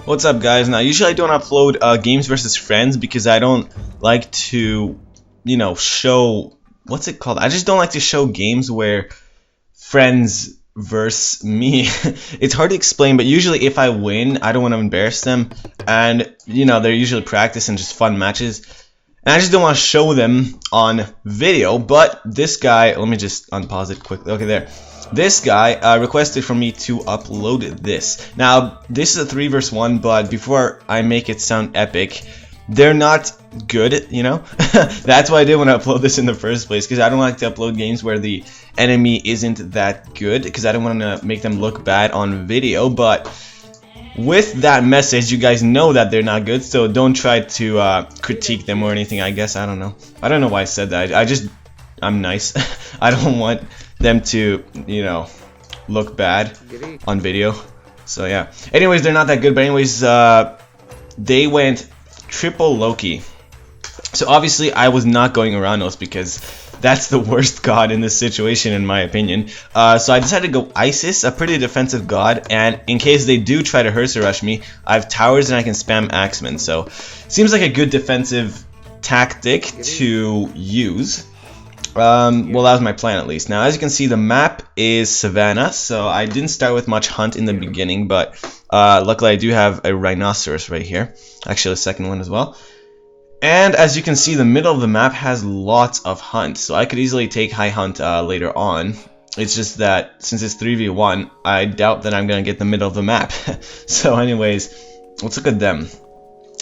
What's up, guys? Now, usually I don't upload games versus friends because I don't like to, show, what's it called? I just don't like to show games where friends versus me. It's hard to explain, but usually if I win, I don't want to embarrass them, and they're usually practice and just fun matches, and I just don't want to show them on video. But this guy, let me just unpause it quickly. Okay, there. This guy requested for me to upload this. Now, this is a 3 vs 1, but before I make it sound epic, they're not good, That's why I didn't want to upload this in the first place, because I don't like to upload games where the enemy isn't that good, because I don't want to make them look bad on video. But with that message, you guys know that they're not good, so don't try to critique them or anything, I guess. I don't know why I said that. I'm nice. I don't want them to, look bad on video. So yeah. Anyways, they're not that good, but anyways, they went triple Loki. So obviously I was not going Uranos because that's the worst god in this situation, in my opinion. So I decided to go Isis, a pretty defensive god, and in case they do try to Hersa rush me, I have towers and I can spam Axeman. So seems like a good defensive tactic to use. Well, that was my plan, at least. Now, as you can see, the map is Savannah, so I didn't start with much hunt in the beginning, but luckily I do have a rhinoceros right here. Actually, a second one as well. And as you can see, the middle of the map has lots of hunt, so I could easily take high hunt later on. It's just that since it's 3v1, I doubt that I'm going to get the middle of the map. So anyways, let's look at them.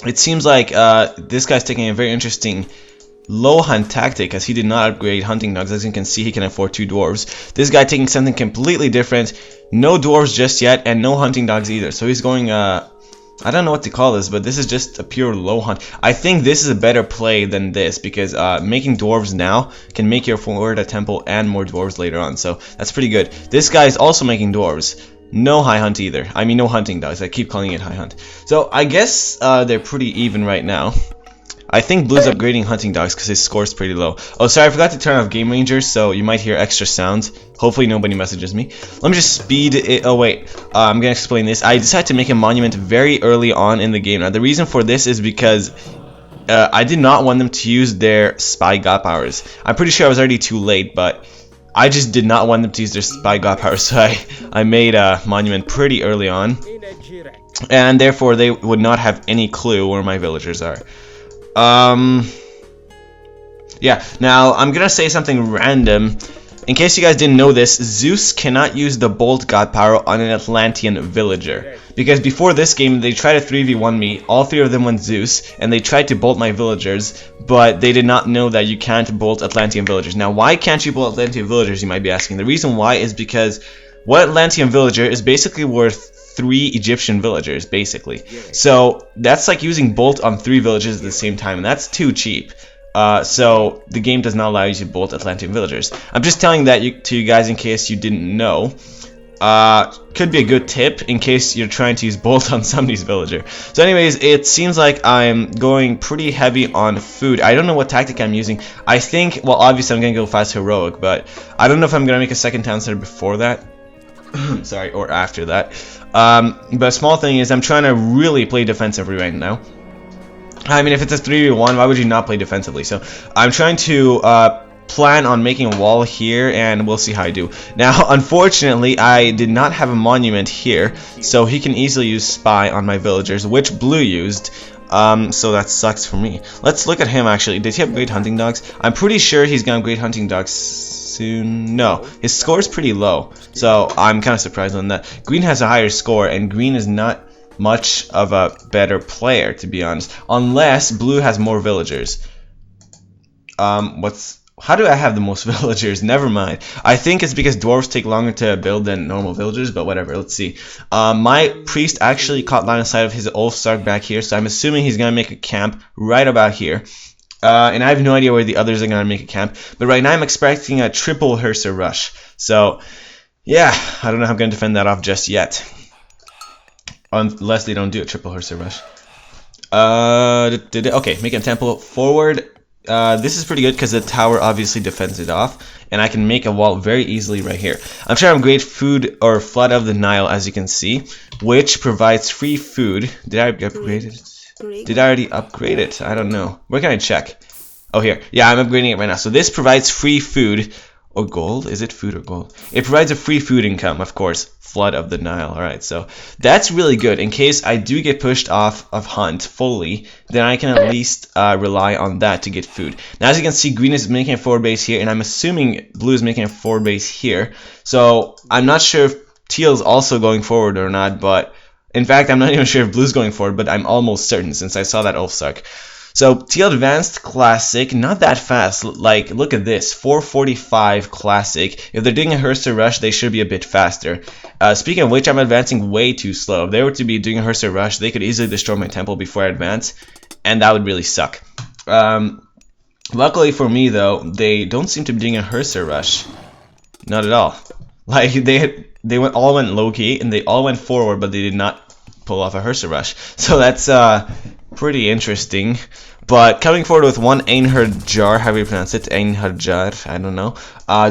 It seems like this guy's taking a very interesting low hunt tactic, as he did not upgrade hunting dogs. As you can see, he can afford 2 dwarves. This guy taking something completely different. No dwarves just yet, and no hunting dogs either. So he's going, I don't know what to call this, but this is just a pure low hunt. I think this is a better play than this, because making dwarves now can make you afford a temple and more dwarves later on. So that's pretty good. This guy is also making dwarves. No high hunt either. I mean, no hunting dogs. I keep calling it high hunt. So I guess they're pretty even right now. I think Blue's upgrading hunting dogs because his score's pretty low. Oh, sorry, I forgot to turn off Game Rangers, so you might hear extra sounds. Hopefully nobody messages me. Let me just speed it. Oh, wait. I'm going to explain this. I decided to make a monument very early on in the game. Now, the reason for this is because I did not want them to use their spy god powers. I'm pretty sure I was already too late, but I just did not want them to use their spy god powers, so I made a monument pretty early on. And therefore, they would not have any clue where my villagers are. Yeah, now I'm gonna say something random. In case you guys didn't know this, Zeus cannot use the Bolt God power on an Atlantean villager. Because before this game, they tried to 3v1 me, all 3 of them went Zeus, and they tried to bolt my villagers, but they did not know that you can't bolt Atlantean villagers. Now, why can't you bolt Atlantean villagers, you might be asking. The reason why is because one Atlantean villager is basically worth 3 Egyptian villagers, basically. So that's like using bolt on 3 villages at the same time, and that's too cheap. So the game does not allow you to bolt Atlantean villagers. I'm just telling that to you guys in case you didn't know. Could be a good tip in case you're trying to use bolt on somebody's villager. So anyways, it seems like I'm going pretty heavy on food. I don't know what tactic I'm using. I think, well, obviously I'm gonna go fast heroic, but I don't know if I'm gonna make a second town center before that. Sorry, or after that. But small thing is, I'm trying to really play defensively right now. I mean, if it's a 3v1, why would you not play defensively? So I'm trying to plan on making a wall here, and we'll see how I do. Now, unfortunately, I did not have a monument here, so he can easily use spy on my villagers, which Blue used. So that sucks for me. Let's look at him, actually. Did he upgrade hunting dogs? I'm pretty sure he's gonna upgrade hunting dogs soon. No, his score is pretty low, so I'm kind of surprised on that. Green has a higher score, and Green is not much of a better player, to be honest, unless Blue has more villagers. How do I have the most villagers? Never mind. I think it's because dwarves take longer to build than normal villagers, but whatever, let's see. My priest actually caught line of sight of his Ulfsark back here, so I'm assuming he's gonna make a camp right about here. And I have no idea where the others are gonna make a camp, but right now I'm expecting a triple Hersa rush. So yeah, I don't know how I'm gonna defend that off just yet, unless they don't do a triple Hersa rush. Okay, make a temple forward. this is pretty good because the tower obviously defends it off, and I can make a wall very easily right here. I'm trying to upgrade food or flood of the Nile, as you can see, which provides free food. Did I upgrade it? Did I already upgrade it? I don't know. Where can I check? Oh, here. Yeah, I'm upgrading it right now. So this provides free food or gold. Is it food or gold? It provides a free food income, of course. Flood of the Nile. Alright, so that's really good. In case I do get pushed off of hunt fully, then I can at least rely on that to get food. Now, as you can see, green is making a forward base here, and I'm assuming blue is making a forward base here. So I'm not sure if teal is also going forward or not, but in fact, I'm not even sure if blue's going forward, but I'm almost certain since I saw that Ulfsark. So teal advanced classic, not that fast. Like, look at this, 445 classic. If they're doing a Herster rush, they should be a bit faster. Speaking of which, I'm advancing way too slow. If they were to be doing a Herster rush, they could easily destroy my temple before I advance, and that would really suck. Luckily for me, though, they don't seem to be doing a Herster rush. Not at all. Like, they all went low key, and they all went forward, but they did not pull off a Herster rush. So that's pretty interesting. But coming forward with one Einherjar, how do you pronounce it? Einherjar, I don't know.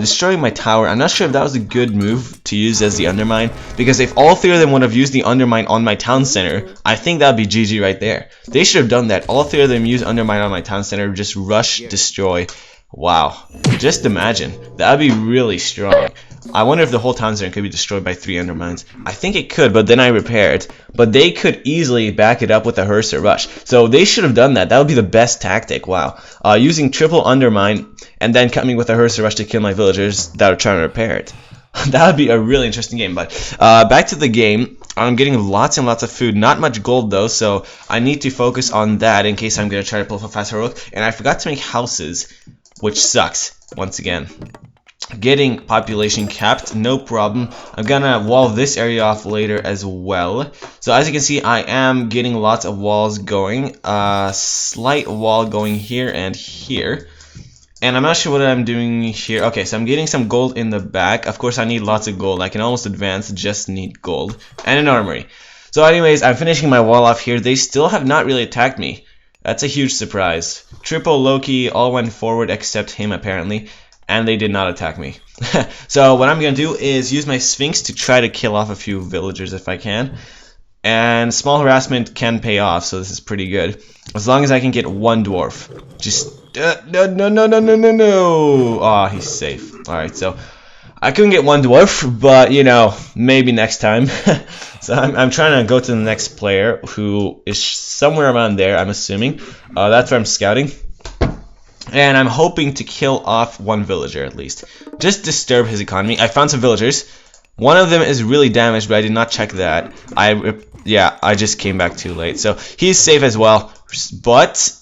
Destroying my tower. I'm not sure if that was a good move to use as the undermine, because if all three of them would have used the undermine on my town center, I think that would be GG right there. They should have done that. All three of them use undermine on my town center, just rush, destroy. Wow. Just imagine. That would be really strong. I wonder if the whole town center could be destroyed by 3 undermines. I think it could, but then I repaired. But they could easily back it up with a Herster rush. So they should have done that. That would be the best tactic. Wow. Using triple undermine and then coming with a Herster rush to kill my villagers that are trying to repair it. That would be a really interesting game. But back to the game. I'm getting lots and lots of food. Not much gold though, so I need to focus on that in case I'm going to try to pull off a fast heroic. And I forgot to make houses, which sucks once again. Getting population capped, no problem. I'm gonna wall this area off later as well. So as you can see, I am getting lots of walls going. Slight wall going here and here. And I'm not sure what I'm doing here. Okay, so I'm getting some gold in the back. Of course, I need lots of gold. I can almost advance, just need gold. And an armory. So anyways, I'm finishing my wall off here. They still have not really attacked me. That's a huge surprise. Triple Loki all went forward except him apparently. And they did not attack me. So what I'm going to do is use my Sphinx to try to kill off a few villagers if I can. And small harassment can pay off, so this is pretty good. As long as I can get one dwarf. Just, no. Aw, he's safe. Alright, so I couldn't get one dwarf, but, you know, maybe next time. So I'm trying to go to the next player, who is somewhere around there, I'm assuming. That's where I'm scouting. And I'm hoping to kill off one villager at least. Just disturb his economy. I found some villagers. One of them is really damaged, but I did not check that. I just came back too late. So he's safe as well. But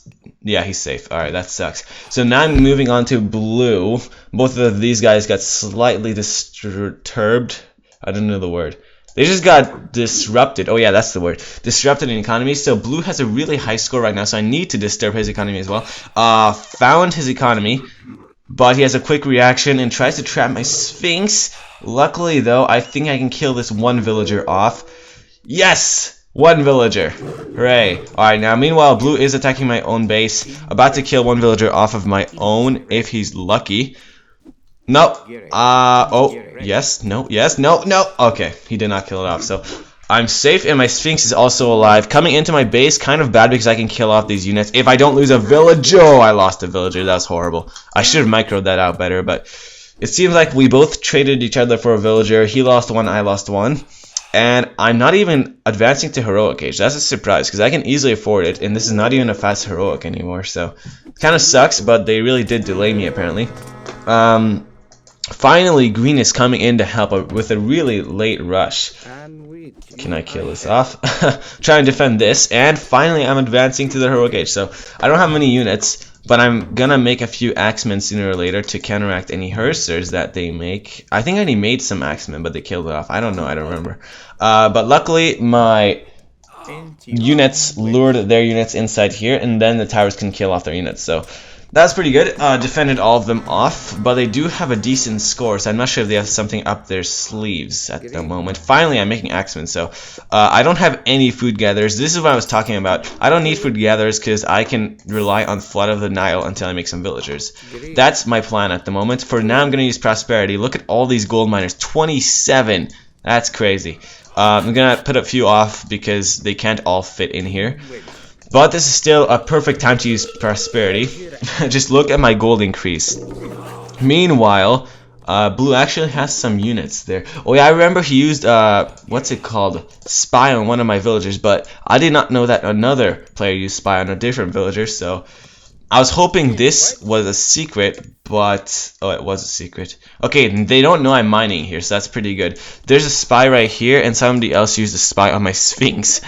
yeah, he's safe. Alright, that sucks. So now I'm moving on to blue. Both of these guys got slightly disturbed. I don't know the word. They just got disrupted. Oh yeah, that's the word. Disrupted in economy. So blue has a really high score right now, so I need to disturb his economy as well. Found his economy, but he has a quick reaction and tries to trap my Sphinx. Luckily though, I think I can kill this one villager off. Yes! One villager. Hooray. Alright, now meanwhile blue is attacking my own base. About to kill one villager off of my own if he's lucky. No. Oh, yes, no, yes, no. Okay, he did not kill it off, so I'm safe, and my Sphinx is also alive. Coming into my base, kind of bad because I can kill off these units. If I don't lose a villager, oh, I lost a villager. That was horrible. I should have microed that out better, but it seems like we both traded each other for a villager. He lost one, I lost one. And I'm not even advancing to heroic age. That's a surprise, because I can easily afford it, and this is not even a fast heroic anymore, so it kind of sucks, but they really did delay me, apparently. Finally, green is coming in to help with a really late rush. Can I kill this off? Try and defend this, and finally I'm advancing to the heroic age. So I don't have many units, but I'm gonna make a few axemen sooner or later to counteract any Hersters that they make. I think I already made some axemen, but they killed it off. I don't know, I don't remember. But luckily my units lured their units inside here, and then the towers can kill off their units. So That's pretty good. Defended all of them off, but they do have a decent score, so I'm not sure if they have something up their sleeves at the moment. Finally, I'm making axemen, so I don't have any food gatherers. This is what I was talking about. I don't need food gatherers because I can rely on Flood of the Nile until I make some villagers. That's my plan at the moment. For now, I'm going to use prosperity. Look at all these gold miners. 27! That's crazy. I'm going to put a few off because they can't all fit in here. But this is still a perfect time to use prosperity. Just look at my gold increase. Meanwhile, blue actually has some units there. Oh yeah, I remember he used what's it called? Spy on one of my villagers, but I did not know that another player used spy on a different villager, so I was hoping this was a secret, but oh, it was a secret. Okay, they don't know I'm mining here, so that's pretty good. There's a spy right here, and somebody else used a spy on my Sphinx.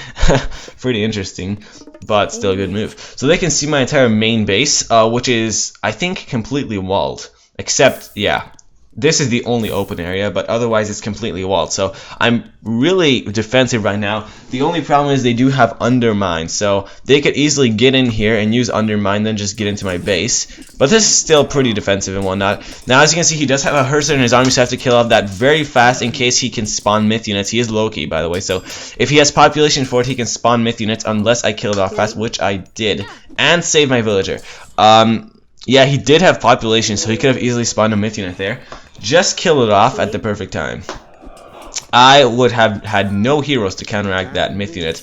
Pretty interesting, but still a good move. So they can see my entire main base, which is, I think, completely walled. Except, yeah, this is the only open area, but otherwise it's completely walled. So I'm really defensive right now. The only problem is they do have undermine, so they could easily get in here and use undermine, then just get into my base. But this is still pretty defensive and whatnot. Now, as you can see, he does have a Herser in his army, so I have to kill off that very fast in case he can spawn myth units. He is low-key, by the way, so if he has population for it, he can spawn myth units unless I kill it off fast, which I did, and save my villager. Yeah, he did have population, so he could have easily spawned a myth unit there. Just kill it off at the perfect time. I would have had no heroes to counteract that myth unit.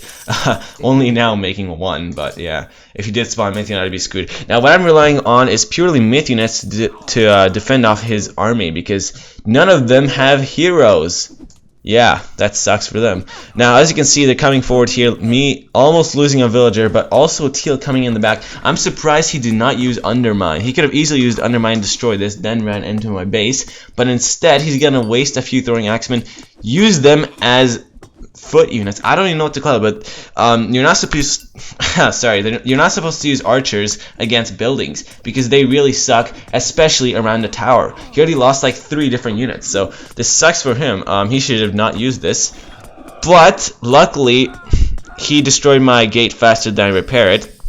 Only now making one, but yeah. If he did spawn myth unit, I'd be screwed. Now, what I'm relying on is purely myth units to defend off his army, because none of them have heroes. Yeah, that sucks for them. Now, as you can see, they're coming forward here. Me almost losing a villager, but also Teal coming in the back. I'm surprised he did not use Undermine. He could have easily used Undermine to destroy this, then ran into my base. But instead, he's going to waste a few throwing axemen, use them as foot units. I don't even know what to call it, but you're not supposed you're not supposed to use archers against buildings because they really suck, especially around the tower. He already lost like 3 different units, so this sucks for him. He should have not used this, but luckily he destroyed my gate faster than I repair it.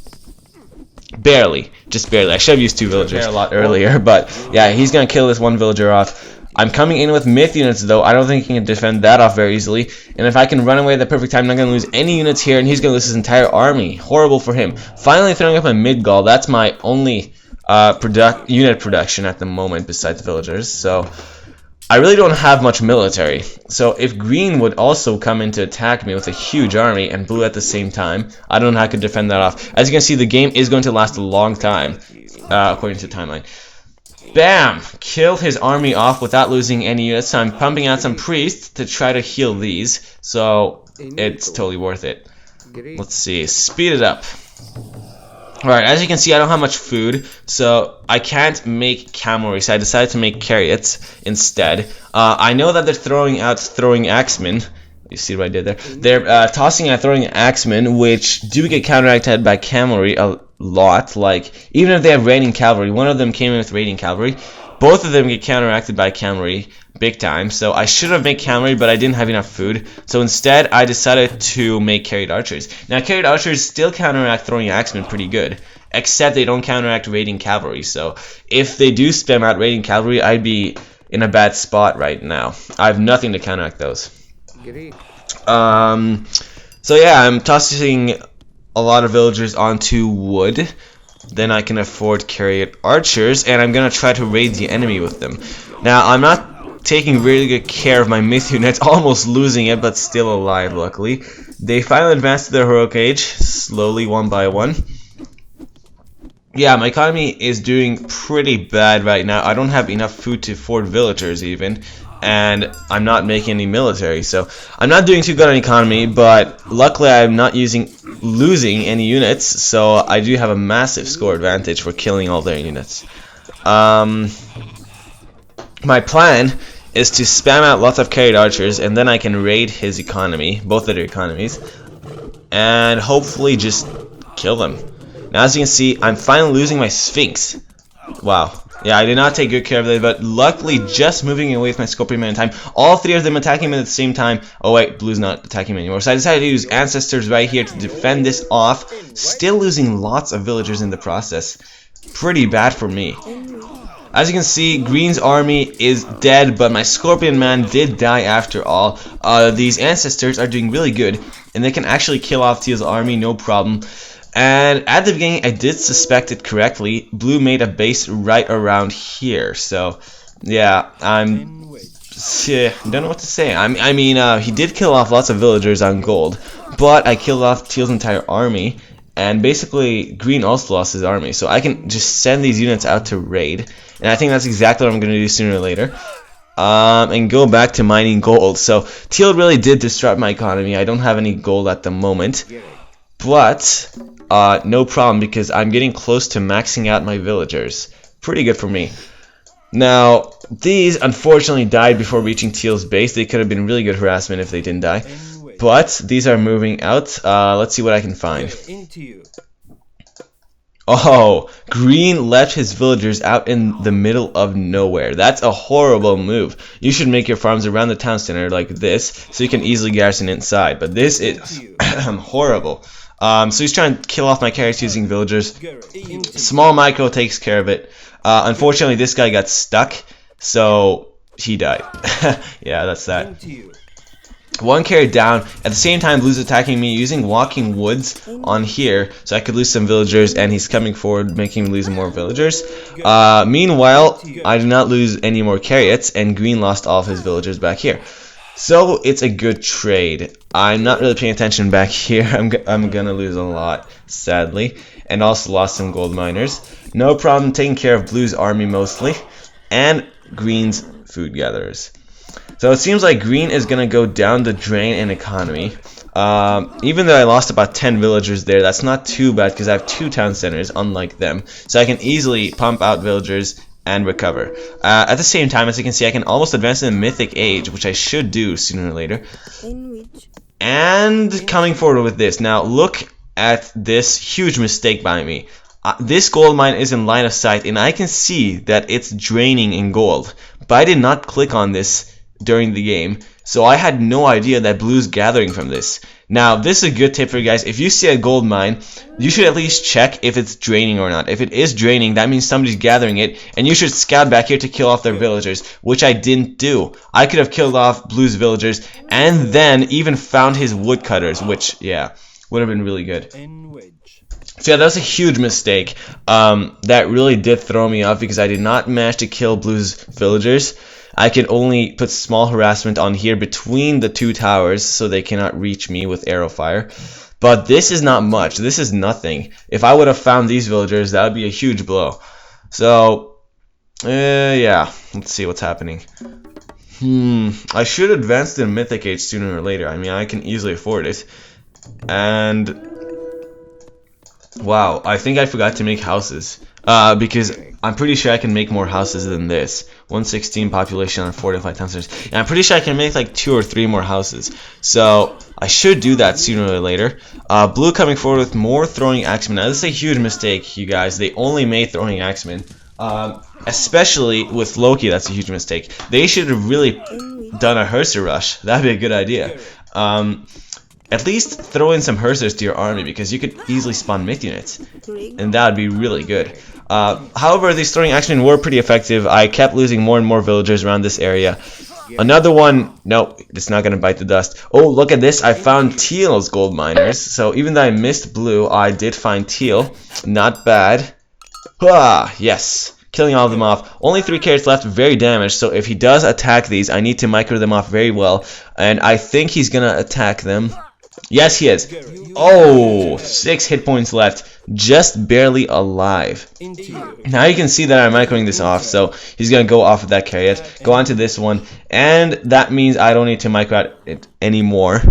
Barely, just barely. I should have used 2 villagers a lot earlier, but yeah, he's gonna kill this 1 villager off. I'm coming in with myth units, though. I don't think he can defend that off very easily. And if I can run away at the perfect time, I'm not going to lose any units here, and he's going to lose his entire army. Horrible for him. Finally throwing up a mid-gall. That's my only unit production at the moment besides villagers. So I really don't have much military. So if green would also come in to attack me with a huge army and blue at the same time, I don't know how I could defend that off. As you can see, the game is going to last a long time, according to the timeline. Bam! Killed his army off without losing any units. So I'm pumping out some priests to try to heal these. So it's totally worth it. Let's see. Speed it up. Alright, as you can see, I don't have much food, so I can't make cavalry, so I decided to make chariots instead. I know that they're throwing out throwing axemen. You see what I did there? They're tossing out throwing axemen, which do get counteracted by cavalry a lot. Like, even if they have raiding cavalry, one of them came in with raiding cavalry. Both of them get counteracted by cavalry big time. So I should have made cavalry, but I didn't have enough food. So instead, I decided to make carried archers. Now, carried archers still counteract throwing axemen pretty good, except they don't counteract raiding cavalry. So if they do spam out raiding cavalry, I'd be in a bad spot right now. I have nothing to counteract those. So yeah, I'm tossing a lot of villagers onto wood. Then I can afford carried archers, and I'm gonna try to raid the enemy with them. Now, I'm not taking really good care of my myth units, almost losing it, but still alive, luckily. They finally advanced to their heroic age, slowly, one by one. Yeah, my economy is doing pretty bad right now. I don't have enough food to afford villagers even, and I'm not making any military, so I'm not doing too good on economy, but luckily I'm not losing any units, so I do have a massive score advantage for killing all their units. My plan is to spam out lots of carried archers, and then I can raid his economy, both of their economies, and hopefully just kill them. Now, as you can see, I'm finally losing my Sphinx. Wow. Yeah, I did not take good care of it, but luckily just moving away with my Scorpion in time. All 3 of them attacking me at the same time. Oh wait, blue's not attacking me anymore. So I decided to use Ancestors right here to defend this off. Still losing lots of villagers in the process. pretty bad for me. As you can see, Green's army is dead, but my Scorpion Man did die after all. These ancestors are doing really good, and they can actually kill off Teal's army, no problem. And at the beginning, I did suspect it correctly. Blue made a base right around here, so yeah, don't know what to say. I mean, he did kill off lots of villagers on gold, but I killed off Teal's entire army, and basically Green also lost his army, so I can just send these units out to raid, and I think that's exactly what I'm going to do sooner or later. And go back to mining gold. So Teal really did disrupt my economy. I don't have any gold at the moment, but no problem because I'm getting close to maxing out my villagers. Pretty good for me. Now, these unfortunately died before reaching Teal's base. They could have been really good harassment if they didn't die. But these are moving out. Let's see what I can find. Oh, Green left his villagers out in the middle of nowhere. That's a horrible move. You should make your farms around the town center like this, so you can easily garrison inside. But this is horrible. So he's trying to kill off my carrots using villagers. Small micro takes care of it. Unfortunately, this guy got stuck, so he died. Yeah, that's that. One carrot down. At the same time, Blue's attacking me using walking woods on here, so I could lose some villagers, and he's coming forward, making me lose more villagers. Meanwhile, I did not lose any more carrots, and Green lost all of his villagers back here. So it's a good trade. I'm not really paying attention back here. I'm gonna lose a lot, sadly, and also lost some gold miners. No problem taking care of Blue's army mostly, and Green's food gatherers. So it seems like Green is going to go down the drain in economy. Even though I lost about 10 villagers there, that's not too bad because I have 2 town centers, unlike them. So I can easily pump out villagers and recover. At the same time, as you can see, I can almost advance in the Mythic Age, which I should do sooner or later. And coming forward with this. Now, look at this huge mistake by me. This gold mine is in line of sight, and I can see that it's draining in gold. But I did not click on this during the game, so I had no idea that Blue's gathering from this. Now, this is a good tip for you guys. If you see a gold mine, you should at least check if it's draining or not. If it is draining, that means somebody's gathering it, and you should scout back here to kill off their villagers, which I didn't do. I could have killed off Blue's villagers, and then even found his woodcutters, which, yeah, would have been really good. So yeah, that was a huge mistake. That really did throw me off because I did not manage to kill Blue's villagers. I can only put small harassment on here between the 2 towers so they cannot reach me with arrow fire. But this is not much. This is nothing. If I would have found these villagers, that would be a huge blow. So, yeah. Let's see what's happening. I should advance to the Mythic Age sooner or later. I mean, I can easily afford it. And wow, I think I forgot to make houses. Because I'm pretty sure I can make more houses than this. 116 population on 45 town centers. And I'm pretty sure I can make like 2 or 3 more houses. So I should do that sooner or later. Blue coming forward with more throwing axemen. Now this is a huge mistake, you guys. They only made throwing axemen. Especially with Loki, that's a huge mistake. They should have really done a Hearser rush. That'd be a good idea. At least throw in some Hersers to your army because you could easily spawn myth units, and that would be really good. However, these throwing axemen were pretty effective. I kept losing more and more villagers around this area. Another one, no, it's not going to bite the dust. Oh, look at this, I found Teal's gold miners. So even though I missed Blue, I did find Teal. Not bad. Ah, yes. Killing all of them off. Only 3 carrots left, very damaged, so if he does attack these, I need to micro them off very well. And I think he's going to attack them. Yes, he is. Oh, 6 hit points left. Just barely alive. Now you can see that I'm microing this off, so he's going to go off of that carrot, go on to this one, and that means I don't need to micro out it anymore,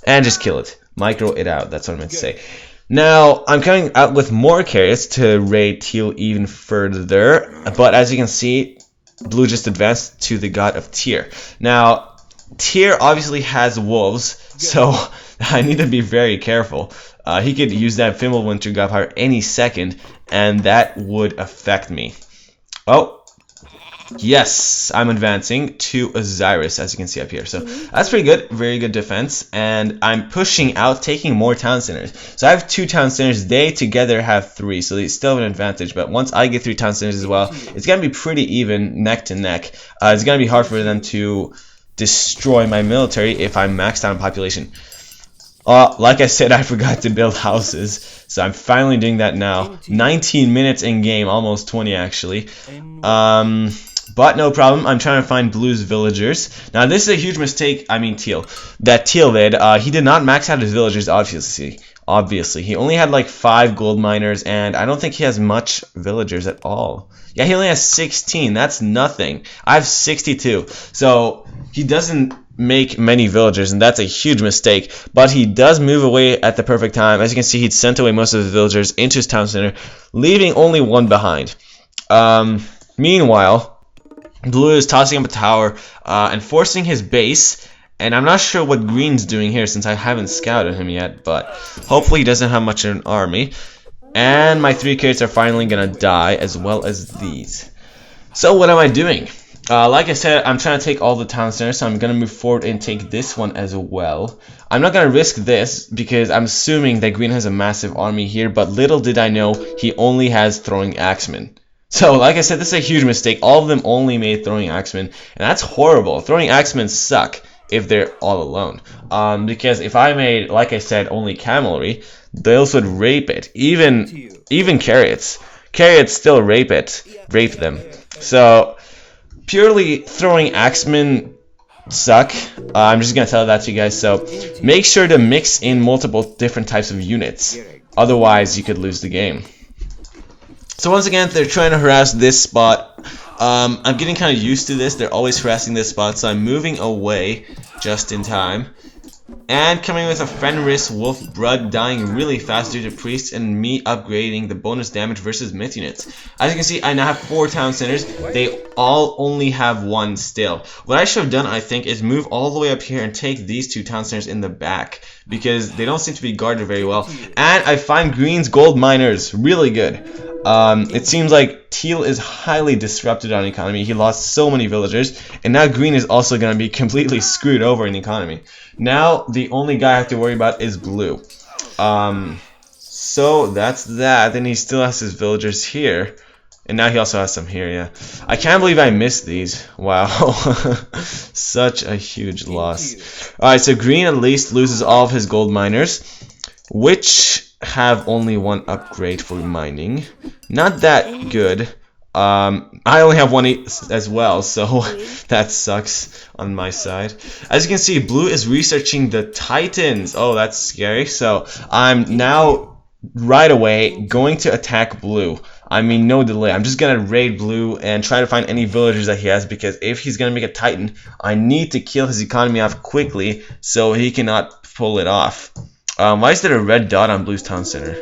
and just kill it. Micro it out, that's what I meant to say. Now, I'm coming out with more carrots to raid Teal even further, but as you can see, Blue just advanced to the god of Tyr. Now, Tyr obviously has wolves, so I need to be very careful. He could use that Fimbulwinter Godfire any second, and that would affect me. Oh, Yes, I'm advancing to Osiris, as you can see up here. So that's pretty good, very good defense. And I'm pushing out, taking more town centers. So I have 2 town centers, they together have 3, so they still have an advantage. But once I get 3 town centers as well, it's going to be pretty even, neck to neck. It's going to be hard for them to destroy my military if I'm maxed out on population. Like I said, I forgot to build houses, so I'm finally doing that now. 19 minutes in game, almost 20 actually. But no problem, I'm trying to find Blue's villagers. Now this is a huge mistake, I mean Teal, that Teal did. He did not max out his villagers, obviously. He only had like 5 gold miners, and I don't think he has much villagers at all. Yeah, he only has 16, that's nothing. I have 62, so he doesn't make many villagers, and that's a huge mistake. But he does move away at the perfect time. As you can see, he'd sent away most of his villagers into his town center, leaving only 1 behind. Meanwhile, Blue is tossing up a tower and forcing his base, and I'm not sure what Green's doing here since I haven't scouted him yet, but hopefully he doesn't have much of an army. And my 3 carrots are finally gonna die, as well as these. So what am I doing? Like I said, I'm trying to take all the town centers, so I'm gonna move forward and take this one as well. I'm not gonna risk this because I'm assuming that Green has a massive army here, but little did I know he only has throwing axemen. So, like I said, this is a huge mistake. All of them only made throwing axemen, and that's horrible. Throwing axemen suck if they're all alone. Because if I made, like I said, only cavalry, those would rape it. Even carrots. Carrots still rape them. So, purely throwing axemen suck. I'm just gonna tell that to you guys. So, make sure to mix in multiple different types of units. Otherwise, you could lose the game. So once again, they're trying to harass this spot. I'm getting kind of used to this. They're always harassing this spot, so I'm moving away just in time. And coming with a Fenris Wolf Blood, dying really fast due to priests, and me upgrading the bonus damage versus myth units. As you can see, I now have 4 town centers. They all only have 1 still. What I should have done, I think, is move all the way up here and take these 2 town centers in the back, because they don't seem to be guarded very well. And I find Green's gold miners really good. It seems like Teal is highly disrupted on economy. He lost so many villagers, and now Green is also going to be completely screwed over in economy. Now the only guy I have to worry about is Blue. So that's that. Then he still has his villagers here, and now he also has some here. Yeah, I can't believe I missed these. Wow, such a huge loss. All right, so Green at least loses all of his gold miners, which have only 1 upgrade for mining. Not that good. I only have 1 as well, so that sucks on my side. As you can see, Blue is researching the Titans. Oh, that's scary. So I'm now right away going to attack Blue. I mean, no delay. I'm just gonna raid Blue and try to find any villagers that he has, because if he's gonna make a Titan, I need to kill his economy off quickly so he cannot pull it off. Why is there a red dot on Blue's town center?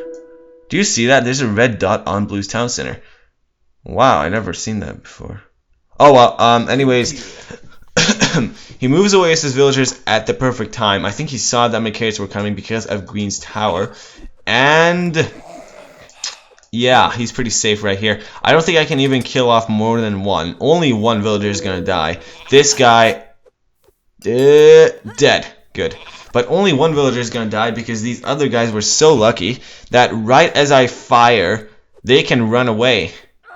Do you see that? There's a red dot on Blue's town center. Wow, I never seen that before. Oh well, anyways, he moves away as his villagers at the perfect time. I think he saw that my carrots were coming because of Green's tower. And yeah, he's pretty safe right here. I don't think I can even kill off more than 1. Only 1 villager is gonna die. This guy, dead. Good. But only 1 villager is gonna die because these other guys were so lucky that right as I fire, they can run away.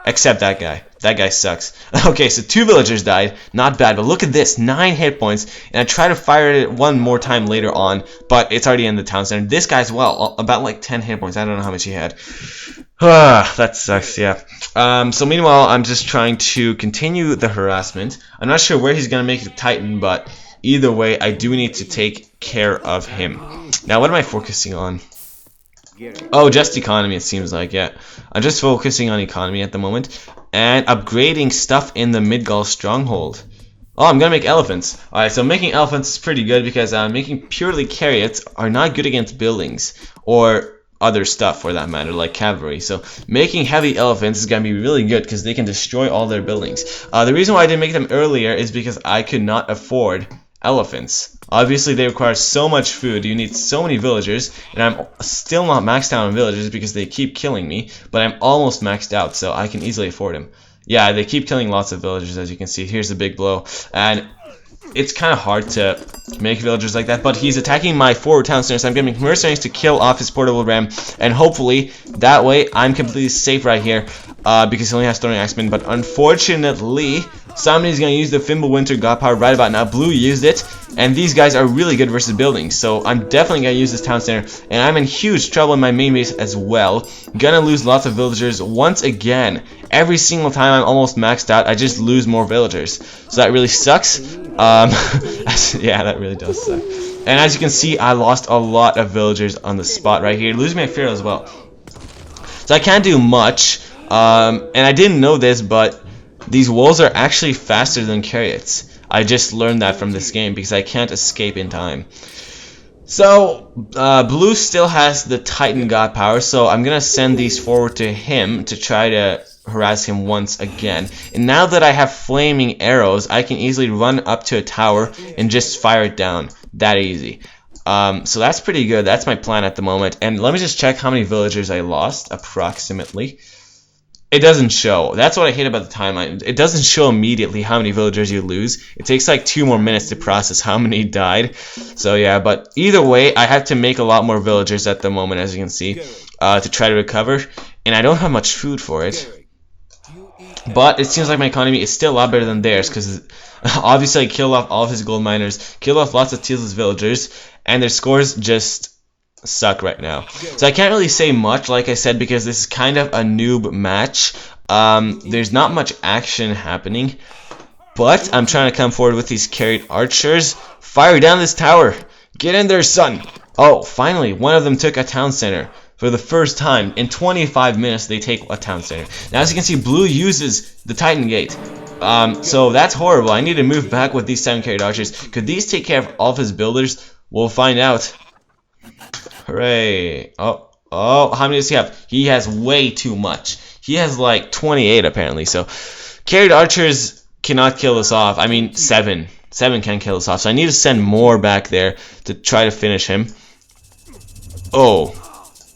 Except that guy. That guy sucks. Okay, so 2 villagers died. Not bad, but look at this. 9 hit points. And I try to fire it 1 more time later on, but it's already in the town center. This guy as well, about like 10 hit points. I don't know how much he had. That sucks, yeah. So meanwhile, I'm just trying to continue the harassment. I'm not sure where he's gonna make the Titan, but either way, I do need to take care of him. Now, what am I focusing on? Oh, just economy, it seems like, yeah. I'm just focusing on economy at the moment. And upgrading stuff in the Midgall stronghold. Oh, I'm gonna make elephants. Alright, so making elephants is pretty good because making purely chariots are not good against buildings. Or other stuff for that matter, like cavalry. So making heavy elephants is gonna be really good because they can destroy all their buildings. The reason why I didn't make them earlier is because I could not afford elephants. Obviously, they require so much food. You need so many villagers, and I'm still not maxed out on villagers because they keep killing me, but I'm almost maxed out, so I can easily afford them. Yeah, they keep killing lots of villagers, as you can see. Here's the big blow. And it's kind of hard to make villagers like that, but he's attacking my forward town center, so I'm getting mercenaries to kill off his portable ram, and hopefully that way I'm completely safe right here, because he only has throwing axemen. But unfortunately, somebody's gonna use the Fimbulwinter God Power right about now. Blue used it, and these guys are really good versus buildings, so I'm definitely gonna use this town center, and I'm in huge trouble in my main base as well. Gonna lose lots of villagers once again. Every single time I'm almost maxed out, I just lose more villagers, so that really sucks. Yeah, that really does suck. And as you can see, I lost a lot of villagers on the spot right here, losing my fear as well. So I can't do much, and I didn't know this, but these wolves are actually faster than chariots. I just learned that from this game because I can't escape in time. So blue still has the Titan God Power, so I'm gonna send these forward to him to try to harass him once again. And now that I have flaming arrows, I can easily run up to a tower and just fire it down. That easy. So that's pretty good. That's my plan at the moment. And let me just check how many villagers I lost approximately. It doesn't show. That's what I hate about the timeline. It doesn't show immediately how many villagers you lose. It takes like 2 more minutes to process how many died. So yeah, but either way, I have to make a lot more villagers at the moment, as you can see, to try to recover. And I don't have much food for it. But it seems like my economy is still a lot better than theirs, because obviously I killed off all of his gold miners, killed off lots of Teal's villagers, and their scores just suck right now. So I can't really say much, like I said, because this is kind of a noob match. There's not much action happening, but I'm trying to come forward with these carried archers. Fire down this tower! Get in there, son! Oh, finally, one of them took a town center. For the first time in 25 minutes, they take a town center. Now, as you can see, blue uses the Titan Gate. So that's horrible. I need to move back with these 7 carried archers. Could these take care of all of his builders? We'll find out. Hooray. Oh, how many does he have? He has way too much. He has like 28 apparently. So carried archers cannot kill us off. I mean, 7 can kill us off. So I need to send more back there to try to finish him. Oh.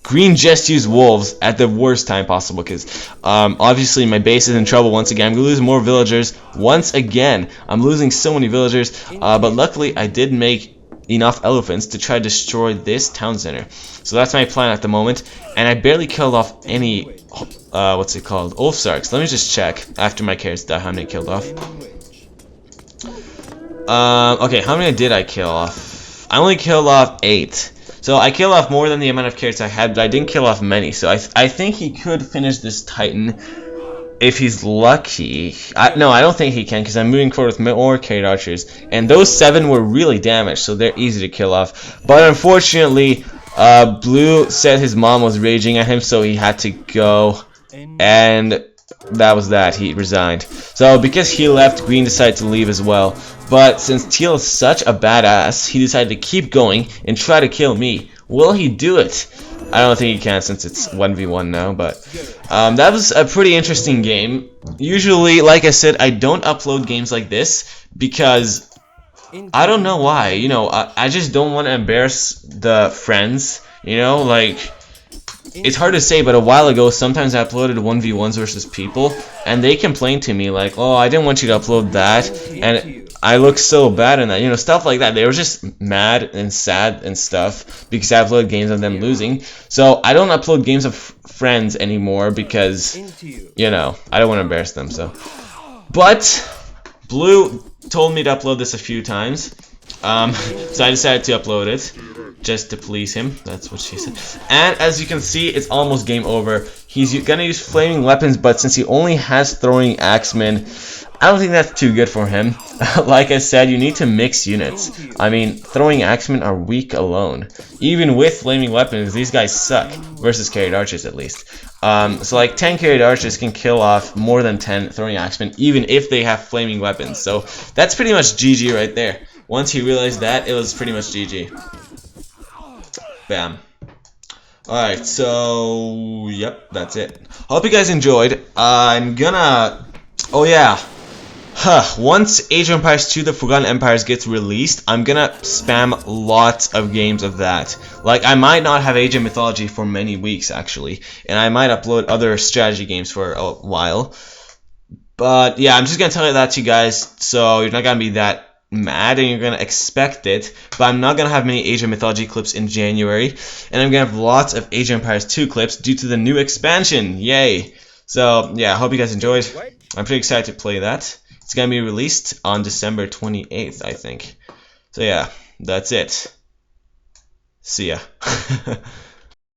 Green just used wolves at the worst time possible, because obviously my base is in trouble once again. I'm going to lose more villagers once again. I'm losing so many villagers, but luckily I did make enough elephants to try to destroy this town center. So that's my plan at the moment, and I barely killed off any, what's it called, Ulfsarks. Let me just check after my carrots die how many I killed off. Okay, how many did I kill off? I only killed off 8. So I killed off more than the amount of carrots I had, but I didn't kill off many. So I think he could finish this Titan if he's lucky. No, I don't think he can, because I'm moving forward with more carried archers. And those 7 were really damaged, so they're easy to kill off. But unfortunately, blue said his mom was raging at him, so he had to go. And that was that. He resigned. So because he left, green decided to leave as well. But since Teal is such a badass, he decided to keep going and try to kill me. Will he do it? I don't think he can, since it's 1v1 now, but that was a pretty interesting game. Usually, like I said, I don't upload games like this because I don't know why. You know, I just don't want to embarrass the friends, you know, like... It's hard to say, but a while ago, sometimes I uploaded 1v1s versus people, and they complained to me, like, oh, I didn't want you to upload that, and I look so bad in that, you know, stuff like that. They were just mad and sad and stuff, because I upload games of them losing. So, I don't upload games of friends anymore, because, you know, I don't want to embarrass them, so. But, Blue told me to upload this a few times, so I decided to upload it. Just to please him, that's what she said. And as you can see, it's almost game over. He's gonna use flaming weapons, but since he only has throwing axemen, I don't think that's too good for him. Like I said, you need to mix units. I mean, throwing axemen are weak alone. Even with flaming weapons, these guys suck. Versus carried archers, at least. So like 10 carried archers can kill off more than 10 throwing axemen, even if they have flaming weapons. So that's pretty much GG right there. Once he realized that, it was pretty much GG. Bam. Alright, so... Yep, that's it. Hope you guys enjoyed. I'm gonna... Oh, yeah. Once Age of Empires 2 The Forgotten Empires gets released, I'm gonna spam lots of games of that. Like, I might not have Age of Mythology for many weeks, actually. And I might upload other strategy games for a while. But yeah, I'm just gonna tell that to you guys, so you're not gonna be that mad and you're gonna expect it. But I'm not gonna have many Age of Mythology clips in January, and I'm gonna have lots of Age of Empires 2 clips due to the new expansion. Yay! So yeah, I hope you guys enjoyed. I'm pretty excited to play that. It's gonna be released on December 28th, I think. So yeah, that's it. See ya.